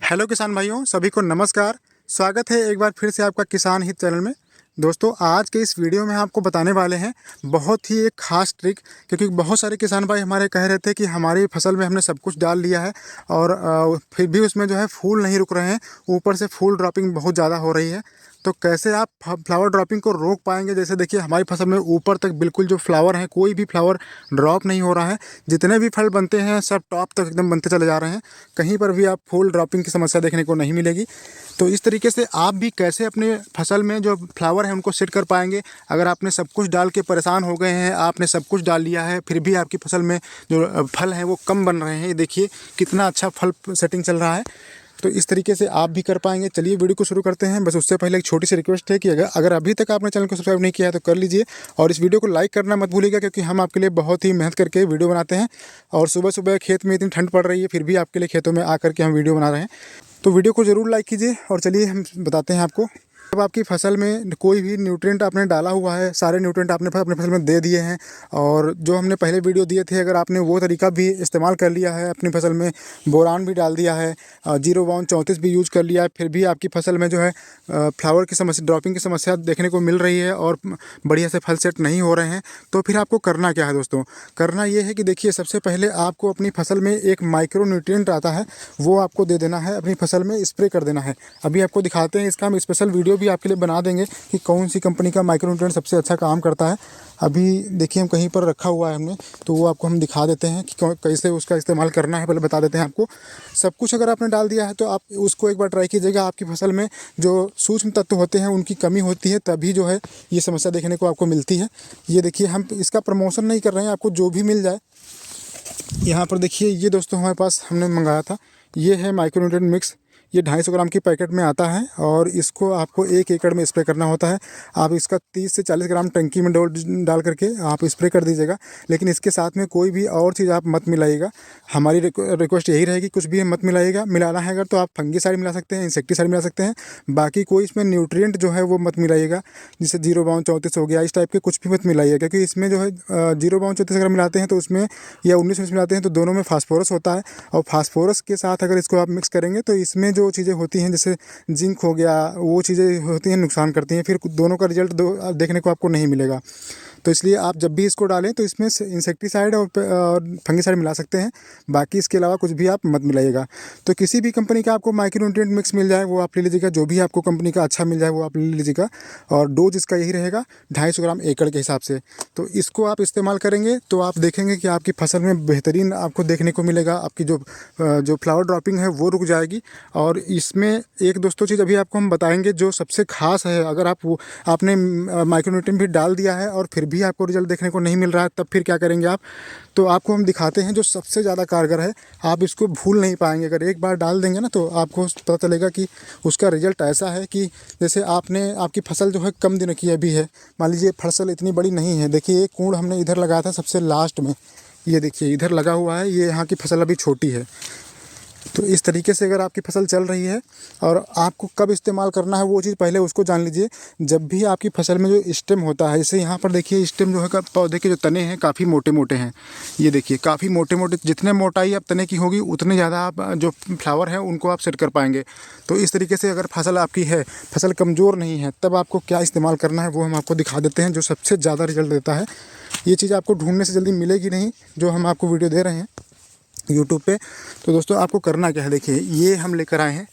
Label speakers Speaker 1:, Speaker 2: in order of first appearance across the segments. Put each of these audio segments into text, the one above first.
Speaker 1: Hello किसान भाइयों, सभी को नमस्कार। स्वागत है एक बार फिर से आपका किसान हित चैनल में। दोस्तों, आज के इस वीडियो में आपको बताने वाले हैं बहुत ही एक खास ट्रिक, क्योंकि बहुत सारे किसान भाई हमारे कह रहे थे कि हमारी फसल में हमने सब कुछ डाल लिया है और फिर भी उसमें जो है फूल नहीं रुक रहे हैं, ऊपर से फूल ड्रॉपिंग बहुत ज़्यादा हो रही है। तो कैसे आप फ्लावर ड्रॉपिंग को रोक पाएंगे? जैसे देखिए, हमारी फसल में ऊपर तक बिल्कुल जो फ्लावर हैं, कोई भी फ्लावर ड्रॉप नहीं हो रहा है। जितने भी फल बनते हैं सब टॉप तक एकदम बनते चले जा रहे हैं, कहीं पर भी आप फूल ड्रॉपिंग की समस्या देखने को नहीं मिलेगी। तो इस तरीके से आप भी कैसे अपने फसल में जो फ्लावर हैं उनको सेट कर पाएंगे? अगर आपने सब कुछ डाल के परेशान हो गए हैं, आपने सब कुछ डाल लिया है, फिर भी आपकी फसल में जो फल हैं वो कम बन रहे हैं, ये देखिए कितना अच्छा फल सेटिंग चल रहा है। तो इस तरीके से आप भी कर पाएंगे। चलिए वीडियो को शुरू करते हैं। बस उससे पहले एक छोटी सी रिक्वेस्ट है कि अगर अभी तक आपने चैनल को सब्सक्राइब नहीं किया है तो कर लीजिए, और इस वीडियो को लाइक करना मत भूलिएगा, क्योंकि हम आपके लिए बहुत ही मेहनत करके वीडियो बनाते हैं। और सुबह सुबह खेत में इतनी ठंड पड़ रही है, फिर भी आपके लिए खेतों में आकर के हम वीडियो बना रहे हैं। तो वीडियो को ज़रूर लाइक कीजिए। और चलिए हम बताते हैं आपको। जब आपकी फसल में कोई भी न्यूट्रिएंट आपने डाला हुआ है, सारे न्यूट्रिएंट आपने अपने फसल में दे दिए हैं, और जो हमने पहले वीडियो दिए थे, अगर आपने वो तरीका भी इस्तेमाल कर लिया है, अपनी फसल में बोरान भी डाल दिया है, 0-34 भी यूज कर लिया है, फिर भी आपकी फसल में जो है फ्लावर की समस्या, ड्रॉपिंग की समस्या देखने को मिल रही है और बढ़िया से फल सेट नहीं हो रहे हैं, तो फिर आपको करना क्या है दोस्तों? करना ये है कि देखिए, सबसे पहले आपको अपनी फसल में एक माइक्रो न्यूट्रिएंट आता है, वो आपको दे देना है, अपनी फसल में स्प्रे कर देना है। अभी आपको दिखाते हैं, इसका हम स्पेशल वीडियो भी आपके लिए बना देंगे कि कौन सी कंपनी का माइक्रो न्यूट्रिएंट सबसे अच्छा काम करता है। अभी देखिए, हम कहीं पर रखा हुआ है हमने, तो वो आपको हम दिखा देते हैं कि कैसे उसका इस्तेमाल करना है। पहले बता देते हैं आपको। सब कुछ अगर आपने डाल दिया है तो आप उसको एक बार ट्राई कीजिएगा। आपकी फसल में जो सूक्ष्म तत्व होते हैं उनकी कमी होती है, तभी जो है ये समस्या देखने को आपको मिलती है। ये देखिए, हम इसका प्रमोशन नहीं कर रहे हैं, आपको जो भी मिल जाए। यहाँ पर देखिए, ये दोस्तों हमारे पास हमने मंगाया था, ये है माइक्रो न्यूट्रिएंट मिक्स। ये 250 ग्राम की पैकेट में आता है, और इसको आपको 1 एकड़ में स्प्रे करना होता है। आप इसका 30 से 40 ग्राम टंकी में डाल करके आप स्प्रे कर दीजिएगा। लेकिन इसके साथ में कोई भी और चीज़ आप मत मिलाइएगा। हमारी रिक्वेस्ट यही रहेगी, कुछ भी मत मिलाइएगा। मिलाना है अगर तो आप फंगीसाइड मिला सकते हैं, इंसेक्टिसाइड मिला सकते हैं, बाकी कोई इसमें न्यूट्रिएंट जो है वो मत मिलाइएगा। जैसे 0-34 हो गया, इस टाइप के कुछ भी मत मिलाइएगा, क्योंकि इसमें जो है 0-34 अगर मिलाते हैं तो उसमें, या 19 मिलाते हैं तो दोनों में फास्फोरस होता है। और फास्फोरस के साथ अगर इसको आप मिक्स करेंगे तो इसमें जो चीज़ें होती हैं, जैसे जिंक हो गया, वो चीज़ें होती हैं नुकसान करती हैं, फिर दोनों का रिजल्ट देखने को आपको नहीं मिलेगा। तो इसलिए आप जब भी इसको डालें तो इसमें इंसेक्टिसाइड और फंगिसाइड मिला सकते हैं, बाकी इसके अलावा कुछ भी आप मत मिलाइएगा। तो किसी भी कंपनी का आपको माइक्रो न्यूट्रिएंट मिक्स मिल जाए वो आप ले लीजिएगा, जो भी आपको कंपनी का अच्छा मिल जाए वो आप ले लीजिएगा। और डोज इसका यही रहेगा, 250 ग्राम एकड़ के हिसाब से। तो इसको आप इस्तेमाल करेंगे तो आप देखेंगे कि आपकी फसल में बेहतरीन आपको देखने को मिलेगा। आपकी जो फ्लावर ड्रॉपिंग है वो रुक जाएगी। और इसमें एक दोस्तों चीज़ अभी आपको हम बताएंगे जो सबसे खास है। अगर आपने माइक्रो न्यूट्रिएंट भी डाल दिया है और फिर भी आपको रिजल्ट देखने को नहीं मिल रहा है, तब फिर क्या करेंगे आप? तो आपको हम दिखाते हैं जो सबसे ज़्यादा कारगर है, आप इसको भूल नहीं पाएंगे। अगर एक बार डाल देंगे ना तो आपको पता चलेगा कि उसका रिजल्ट ऐसा है कि जैसे आपकी फसल जो है कम दिन की अभी है, मान लीजिए फसल इतनी बड़ी नहीं है। देखिए, एक कूड़ हमने इधर लगाया था सबसे लास्ट में, ये देखिए इधर लगा हुआ है, ये यहाँ की फसल अभी छोटी है। तो इस तरीके से अगर आपकी फसल चल रही है, और आपको कब इस्तेमाल करना है वो चीज़ पहले उसको जान लीजिए। जब भी आपकी फसल में जो स्टेम होता है, जैसे यहाँ पर देखिए स्टेम जो है पौधे के जो तने हैं काफ़ी मोटे मोटे हैं, ये देखिए काफ़ी मोटे मोटे। जितने मोटाई आप तने की होगी उतने ज़्यादा आप जो फ्लावर हैं उनको आप सेट कर पाएंगे। तो इस तरीके से अगर फसल आपकी है, फसल कमज़ोर नहीं है, तब आपको क्या इस्तेमाल करना है वो हम आपको दिखा देते हैं, जो सबसे ज़्यादा रिजल्ट देता है। ये चीज़ आपको ढूंढने से जल्दी मिलेगी नहीं, जो हम आपको वीडियो दे रहे हैं यूट्यूब पे। तो दोस्तों, आपको करना क्या है, देखिए ये हम लेकर आए हैं।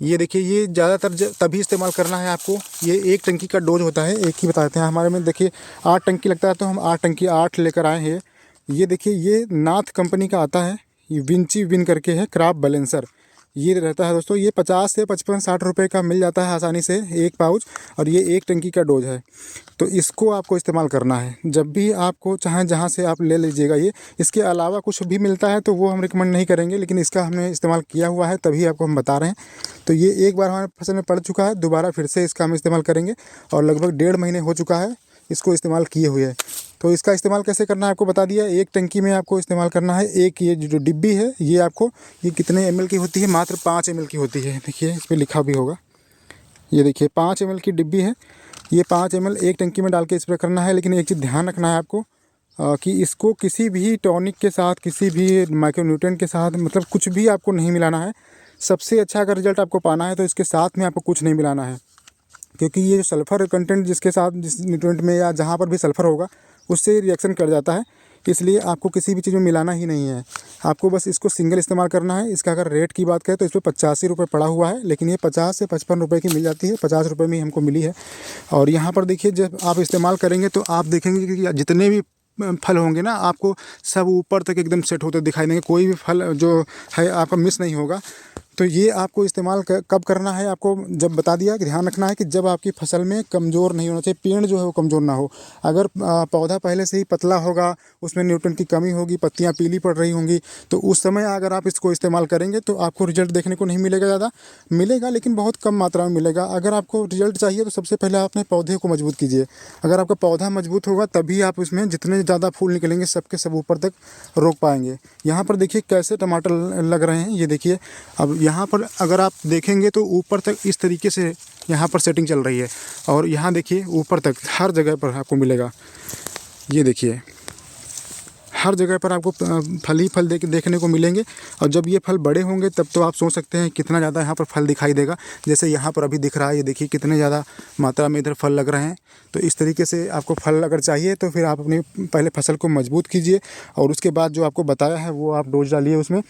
Speaker 1: ये देखिए, ये ज़्यादातर तभी इस्तेमाल करना है आपको। ये 1 टंकी का डोज होता है, एक ही बताते हैं। हमारे में देखिए 8 टंकी लगता है, तो हम 8 टंकी 8 लेकर आए हैं। ये देखिए, ये नाथ कंपनी का आता है, ये विंची विन करके है, क्रॉप बैलेंसर ये रहता है दोस्तों। ये 50 से 55-60 रुपये का मिल जाता है आसानी से, एक पाउच, और ये 1 टंकी का डोज है। तो इसको आपको इस्तेमाल करना है जब भी आपको चाहे, जहाँ से आप ले लीजिएगा। ये इसके अलावा कुछ भी मिलता है तो वो हम रिकमेंड नहीं करेंगे, लेकिन इसका हमने इस्तेमाल किया हुआ है तभी आपको हम बता रहे हैं। तो ये एक बार हमारे फसल में पड़ चुका है, दोबारा फिर से इसका हम इस्तेमाल करेंगे, और लगभग 1.5 महीने हो चुका है इसको इस्तेमाल किए हुए। तो इसका इस्तेमाल कैसे करना है आपको बता दिया। 1 टंकी में आपको इस्तेमाल करना है। एक ये जो डिब्बी है, ये आपको, ये कितने ml की होती है? मात्र 5 ml की होती है। देखिए, इस पर लिखा भी होगा, ये देखिए 5 ml की डिब्बी है। ये 5 ml 1 टंकी में डाल के स्प्रे करना है। लेकिन एक चीज़ ध्यान रखना है आपको, कि इसको किसी भी टॉनिक के साथ, किसी भी माइक्रो न्यूट्रिएंट के साथ, मतलब कुछ भी आपको नहीं मिलाना है। सबसे अच्छा अगर रिजल्ट आपको पाना है तो इसके साथ में आपको कुछ नहीं मिलाना है, क्योंकि ये जो सल्फ़र कंटेंट जिसके साथ जिस न्यूट्रिएंट में या जहाँ पर भी सल्फ़र होगा उससे रिएक्शन कर जाता है। इसलिए आपको किसी भी चीज़ में मिलाना ही नहीं है, आपको बस इसको सिंगल इस्तेमाल करना है। इसका अगर रेट की बात करें तो इस पर 85 रुपये पड़ा हुआ है, लेकिन ये 50 से 55 रुपये की मिल जाती है। 50 रुपये में ही हमको मिली है। और यहाँ पर देखिए, जब आप इस्तेमाल करेंगे तो आप देखेंगे कि जितने भी फल होंगे ना, आपको सब ऊपर तक एकदम सेट होते दिखाई देंगे। कोई भी फल जो है आपका मिस नहीं होगा। तो ये आपको इस्तेमाल कब करना है, आपको जब बता दिया कि ध्यान रखना है कि जब आपकी फसल में कमज़ोर नहीं होना चाहिए, पेड़ जो है वो कमज़ोर ना हो। अगर पौधा पहले से ही पतला होगा, उसमें न्यूट्रिएंट की कमी होगी, पत्तियां पीली पड़ रही होंगी, तो उस समय अगर आप इसको इस्तेमाल करेंगे तो आपको रिजल्ट देखने को नहीं मिलेगा। ज़्यादा मिलेगा लेकिन बहुत कम मात्रा में मिलेगा। अगर आपको रिजल्ट चाहिए तो सबसे पहले आप अपने पौधे को मजबूत कीजिए। अगर आपका पौधा मजबूत होगा तभी आप उसमें जितने ज़्यादा फूल निकलेंगे सबके सब ऊपर तक रोक पाएंगे। यहाँ पर देखिए कैसे टमाटर लग रहे हैं, ये देखिए। अब यहाँ पर अगर आप देखेंगे तो ऊपर तक इस तरीके से यहाँ पर सेटिंग चल रही है, और यहाँ देखिए ऊपर तक हर जगह पर आपको मिलेगा। ये देखिए हर जगह पर आपको फल ही फल देखने को मिलेंगे। और जब ये फल बड़े होंगे तब तो आप सोच सकते हैं कितना ज़्यादा यहाँ पर फल दिखाई देगा। जैसे यहाँ पर अभी दिख रहा है, ये देखिए कितने ज़्यादा मात्रा में इधर फल लग रहे हैं। तो इस तरीके से आपको फल अगर चाहिए तो फिर आप अपनी पहले फसल को मजबूत कीजिए, और उसके बाद जो आपको बताया है वो आप डोज डालिए उसमें।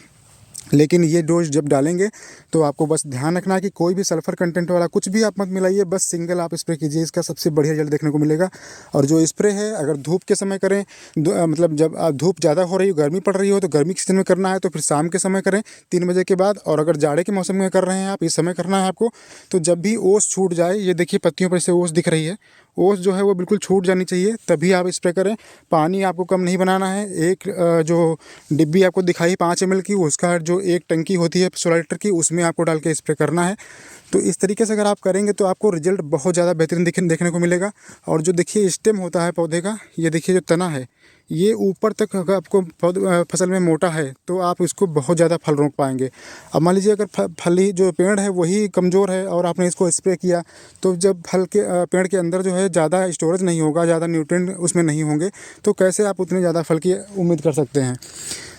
Speaker 1: लेकिन ये डोज जब डालेंगे तो आपको बस ध्यान रखना है कि कोई भी सल्फ़र कंटेंट वाला कुछ भी आप मत मिलाइए, बस सिंगल आप स्प्रे कीजिए। इसका सबसे बढ़िया रिजल्ट देखने को मिलेगा। और जो स्प्रे है अगर धूप के समय करें, मतलब जब धूप ज़्यादा हो रही हो, गर्मी पड़ रही हो, तो गर्मी के सीजन में करना है तो फिर शाम के समय करें 3 बजे के बाद। और अगर जाड़े के मौसम में कर रहे हैं आप, इस समय करना है आपको। तो जब भी ओस छूट जाए, ये देखिए पत्तियों पर से ओस दिख रही है, ओस जो है वो बिल्कुल छूट जानी चाहिए, तभी आप स्प्रे करें। पानी आपको कम नहीं बनाना है। एक जो डिब्बी आपको दिखाई 5 ml की, उसका जो एक टंकी होती है 16 लीटर की, उसमें आपको डाल के स्प्रे करना है। तो इस तरीके से अगर आप करेंगे तो आपको रिजल्ट बहुत ज़्यादा बेहतरीन देखने को मिलेगा। और जो देखिए स्टेम होता है पौधे का, ये देखिए जो तना है, ये ऊपर तक अगर आपको फसल में मोटा है तो आप इसको बहुत ज़्यादा फल रोक पाएंगे। अब मान लीजिए अगर फली जो पेड़ है वही कमज़ोर है और आपने इसको स्प्रे किया, तो जब फल के पेड़ के अंदर जो है ज़्यादा स्टोरेज नहीं होगा, ज़्यादा न्यूट्रिएंट उसमें नहीं होंगे, तो कैसे आप उतने ज़्यादा फल की उम्मीद कर सकते हैं।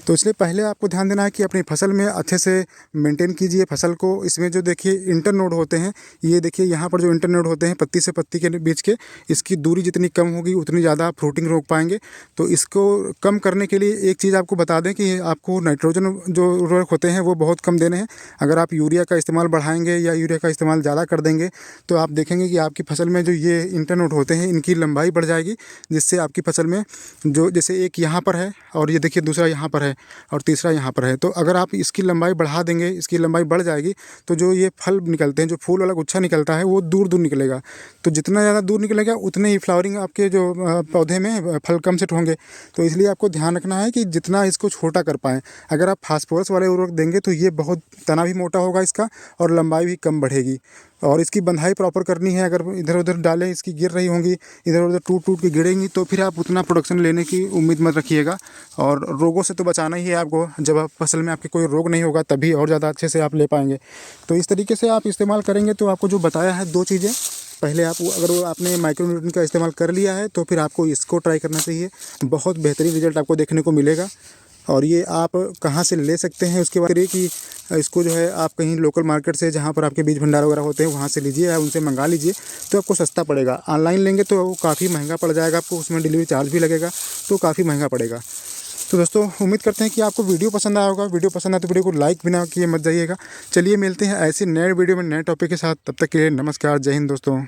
Speaker 1: तो इसलिए पहले आपको ध्यान देना है कि अपनी फसल में अच्छे से मेंटेन कीजिए फसल को। इसमें जो देखिए इंटर नोड होते हैं, ये देखिए यहाँ पर जो इंटर नोड होते हैं पत्ती से पत्ती के बीच के, इसकी दूरी जितनी कम होगी उतनी ज़्यादा फ्रूटिंग रोक पाएंगे। तो इसको कम करने के लिए एक चीज़ आपको बता दें कि आपको नाइट्रोजन जो उर्वरक होते हैं वो बहुत कम देने हैं। अगर आप यूरिया का इस्तेमाल बढ़ाएंगे या यूरिया का इस्तेमाल ज़्यादा कर देंगे तो आप देखेंगे कि आपकी फसल में जो ये इंटर नोड होते हैं इनकी लंबाई बढ़ जाएगी, जिससे आपकी फसल में जो जैसे एक यहाँ पर है और ये देखिए दूसरा यहाँ पर है और तीसरा यहाँ पर है, तो अगर आप इसकी लंबाई बढ़ा देंगे, इसकी लंबाई बढ़ जाएगी, तो जो ये फल निकलते हैं, जो फूल वाला गुच्छा निकलता है वो दूर दूर निकलेगा। तो जितना ज़्यादा दूर निकलेगा उतने ही फ्लावरिंग आपके जो पौधे में फल कम सेट होंगे। तो इसलिए आपको ध्यान रखना है कि जितना इसको छोटा कर पाएँ। अगर आप फास्फोरस वाले उर्वरक देंगे तो ये बहुत तना भी मोटा होगा इसका और लंबाई भी कम बढ़ेगी। और इसकी बंधाई प्रॉपर करनी है। अगर इधर उधर डालें, इसकी गिर रही होंगी, इधर उधर टूट टूट के गिरेंगी, तो फिर आप उतना प्रोडक्शन लेने की उम्मीद मत रखिएगा। और रोगों से तो बचाना ही है आपको। जब आप फसल में आपके कोई रोग नहीं होगा तभी और ज़्यादा अच्छे से आप ले पाएंगे। तो इस तरीके से आप इस्तेमाल करेंगे तो आपको जो बताया है 2 चीज़ें, पहले आप अगर आपने माइक्रोन्यूट्रिएंट का इस्तेमाल कर लिया है तो फिर आपको इसको ट्राई करना चाहिए। बहुत बेहतरीन रिजल्ट आपको देखने को मिलेगा। और ये आप कहाँ से ले सकते हैं उसके बारे में कि इसको जो है आप कहीं लोकल मार्केट से, जहाँ पर आपके बीज भंडार वगैरह होते हैं, वहाँ से लीजिए या उनसे मंगा लीजिए तो आपको सस्ता पड़ेगा। ऑनलाइन लेंगे तो वो काफ़ी महंगा पड़ जाएगा आपको, उसमें डिलीवरी चार्ज भी लगेगा, तो काफ़ी महंगा पड़ेगा। तो दोस्तों उम्मीद करते हैं कि आपको वीडियो पसंद आया होगा। वीडियो पसंद आए तो वीडियो को लाइक बिना किए मत जाइएगा। चलिए मिलते हैं ऐसे नए वीडियो में नए टॉपिक के साथ। तब तक के लिए नमस्कार, जय हिंद दोस्तों।